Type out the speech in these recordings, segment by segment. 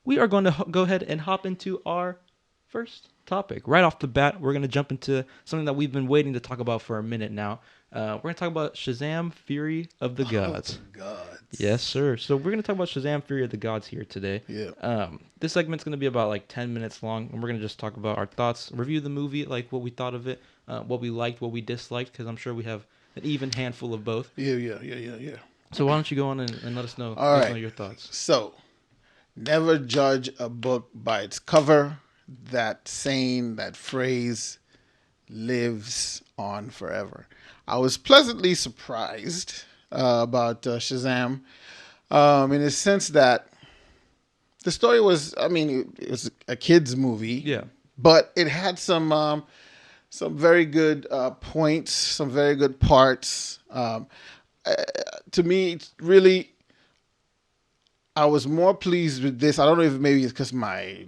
we are going to go ahead and hop into our first topic. Right off the bat, we're going to jump into something that we've been waiting to talk about for a minute now. We're going to talk about Shazam: Fury of the Gods. Oh, gods. Yes, sir. So we're going to talk about Shazam: Fury of the Gods here today. Yeah. This segment's going to be about like 10 minutes long, and we're going to just talk about our thoughts, review the movie, like what we thought of it, what we liked, what we disliked, because I'm sure we have an even handful of both. Yeah. So why don't you go on and let us know, All right. know your thoughts. So, never judge a book by its cover. That saying, that phrase lives on forever. I was pleasantly surprised about Shazam in the sense that the story was, it was a kid's movie. Yeah. But it had some very good points, some very good parts. To me, it's really, I was more pleased with this. I don't know if maybe it's because my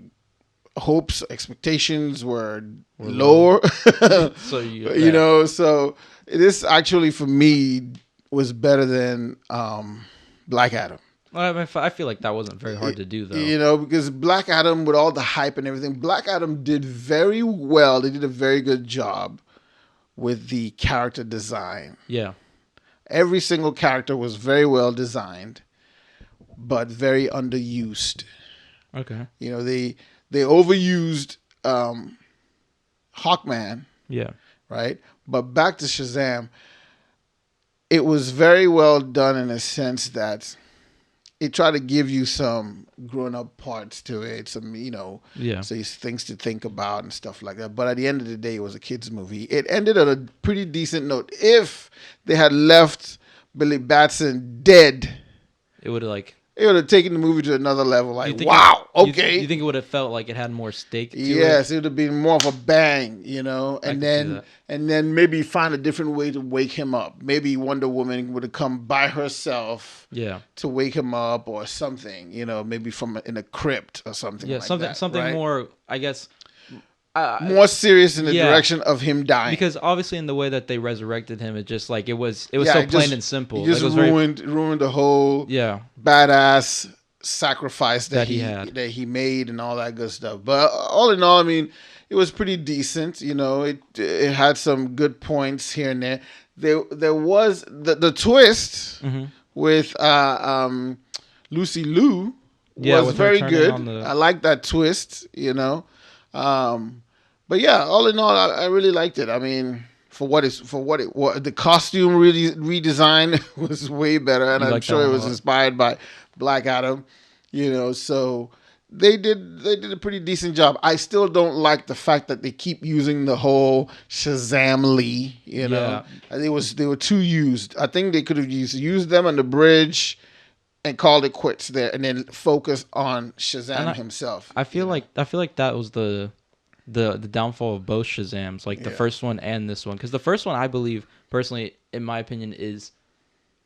hopes, expectations were lower. So so this actually for me was better than Black Adam. I feel like that wasn't very hard to do, though. Because Black Adam, with all the hype and everything, Black Adam did very well. They did a very good job with the character design. Yeah. Every single character was very well designed, but very underused. Okay. They overused Hawkman. Yeah. Right? But back to Shazam, it was very well done in a sense that it tried to give you some grown-up parts to it, some, so things to think about and stuff like that. But at the end of the day, it was a kid's movie. It ended on a pretty decent note. If they had left Billy Batson dead, it would have taken the movie to another level. Like, wow, okay. You think it would have felt like it had more stake to it? Yes, it would have been more of a bang, and then maybe find a different way to wake him up. Maybe Wonder Woman would have come by herself, to wake him up or something, maybe from in a crypt or something. Yeah, like something right? more, I guess. More serious in the direction of him dying, because obviously in the way that they resurrected him, it just like it was so plain and simple. It just ruined the whole badass sacrifice that he made and all that good stuff. But all in all, it was pretty decent. It had some good points here and there. There was the twist with Lucy Liu was very good. I like that twist. But yeah, all in all, I really liked it. For what it was, the costume really redesign was way better, and I'm sure it was inspired by Black Adam. So they did a pretty decent job. I still don't like the fact that they keep using the whole shazamly. They were too used. I think they could have used them on the bridge and called it quits there, and then focus on Shazam himself. I feel like that was the downfall of both Shazams, like the first one and this one, because the first one, I believe personally, in my opinion, is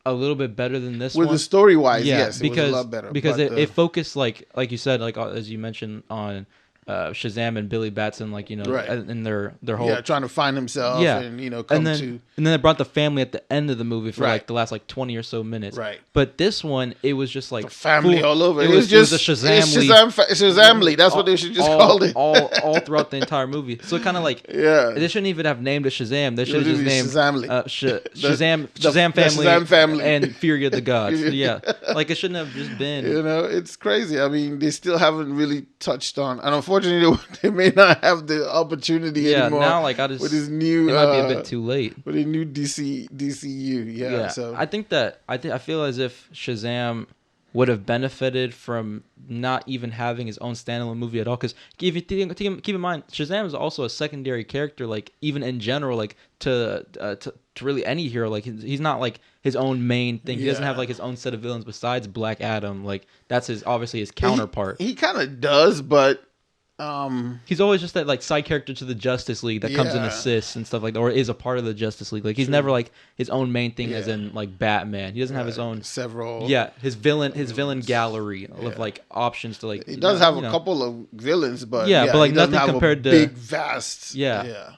a little bit better than this one. With the story wise, yes, it was a lot better. Because it focused like you said, like as you mentioned on Shazam and Billy Batson, like and their whole trying to find himself, and and then they brought the family at the end of the movie for like the last like 20 or so minutes. Right. But this one, it was just like the family all over. It was just a Shazamly. That's what they should just call it. all throughout the entire movie. So kind of like they shouldn't even have named it Shazam. They should have just named Shazam family and Fury of the Gods. Like it shouldn't have just been. It's crazy. They still haven't really touched on, and unfortunately, they may not have the opportunity anymore. Now with his new, it might be a bit too late. With a new DCEU, So I feel as if Shazam would have benefited from not even having his own standalone movie at all. Because if you keep in mind, Shazam is also a secondary character, like even in general, like to really any hero. Like he's not like his own main thing. He doesn't have like his own set of villains besides Black Adam. Like that's obviously his counterpart. He kind of does, but. He's always just that like side character to the Justice League that comes and assists and stuff like that, or is a part of the Justice League. Like he's never like his own main thing, as in like Batman. He doesn't have his own several. His villain gallery of like options to like. He does have a couple of villains, but but like nothing compared to big vast.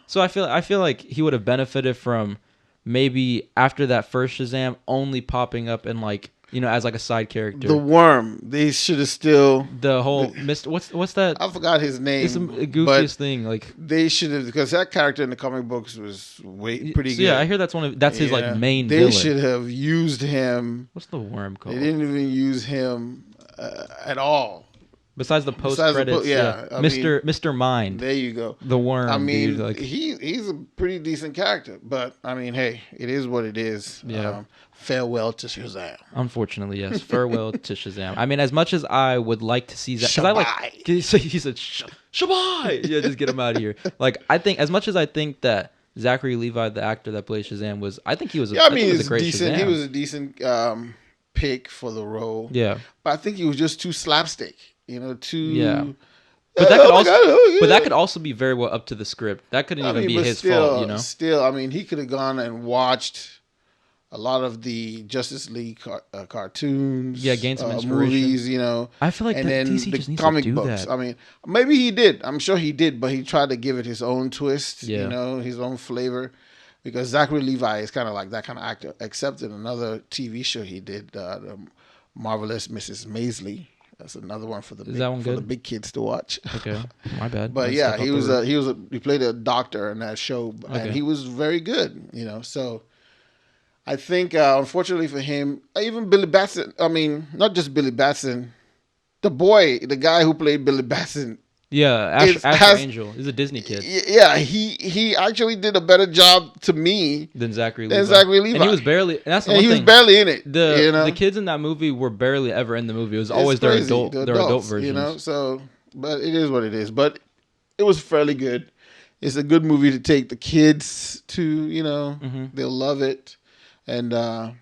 So I feel like he would have benefited from maybe after that first Shazam only popping up in like you know, as like a side character. The Worm. They should have still the whole Mr. What's that? I forgot his name. It's the goofiest thing. Like they should have, because that character in the comic books was pretty good. Yeah, I hear that's his like main. They villain. should have used him. What's the Worm called? They didn't even use him at all. Besides the post credits, Mr. Mind. There you go. The Worm. I mean, dude, like, he's a pretty decent character, but I mean, hey, it is what it is. Yeah. Farewell to Shazam. Unfortunately, yes. Farewell to Shazam. I mean, as much as I would like to see that, because I like he said Shabai. Yeah, just get him out of here. Like, I think as much as I think that Zachary Levi, the actor that played Shazam, was, I think he was. I mean, he was a great decent. Shazam. He was a decent pick for the role. Yeah, but I think he was just too slapstick. You know, too. Yeah. But that could also be very well up to the script. That couldn't even be his fault, you know. Still, I mean, he could have gone and watched a lot of the Justice League cartoons. Yeah, gain some inspiration. Movies, you know. I feel like and then DC the just needs comic to do books. that. I mean, maybe he did. I'm sure he did, but he tried to give it his own twist. Yeah. You know, his own flavor. Because Zachary Levi is kind of like that kind of actor. Except in another TV show he did, the Marvelous Mrs. Maisel. That's another one for the big kids to watch. Okay, my bad. But yeah, he played a doctor in that show, and he was very good. You know, so I think unfortunately for him, even Billy Batson. I mean, not just Billy Batson, the guy who played Billy Batson. Yeah, Ash Angel is a Disney kid. Yeah, he actually did a better job to me than Zachary Levi. And he was barely. And that's the one he thing. was barely in it. The kids in that movie were barely ever in the movie. It was always their adult versions. You know, so but it is what it is. But it was fairly good. It's a good movie to take the kids to. You know, they'll love it. And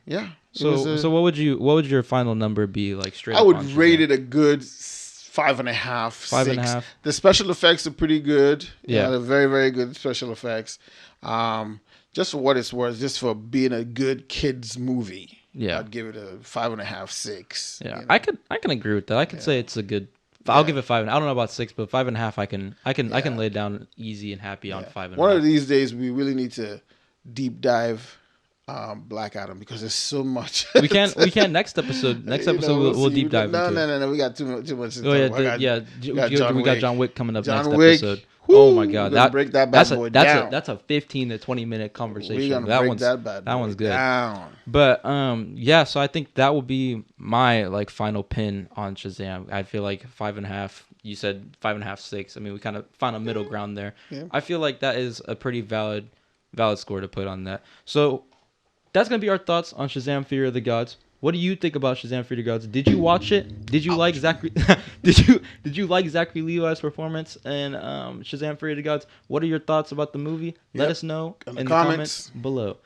yeah. So what would your final number be, like, straight? I would rate it a good 5.5. 5.5. The special effects are pretty good. Yeah, they're very, very good special effects. Just for what it's worth, just for being a good kids movie. Yeah, I'd give it a 5.5, 6. Yeah, you know? I can agree with that. I could say it's a good. I'll give it 5. I don't know about 6, but 5.5. I can lay down easy and happy on 5.5. One of these days, we really need to deep dive Black Adam, because there's so much. we can next episode. We'll deep dive. No. We got too much. We got John Wick coming up next episode. Woo, oh my god, break that bad boy down. That's a 15 to 20 minute conversation. That one's good. Down. But yeah, so I think that will be my like final pin on Shazam. I feel like 5.5. You said 5.5, 6. I mean, we kind of found a middle ground there. Yeah. I feel like that is a pretty valid score to put on that. So that's gonna be our thoughts on Shazam: Fury of the Gods. What do you think about Shazam: Fury of the Gods? Did you watch it? Did you like Zachary? Did you like Zachary Levi's performance in Shazam: Fury of the Gods? What are your thoughts about the movie? Let us know in the comments below.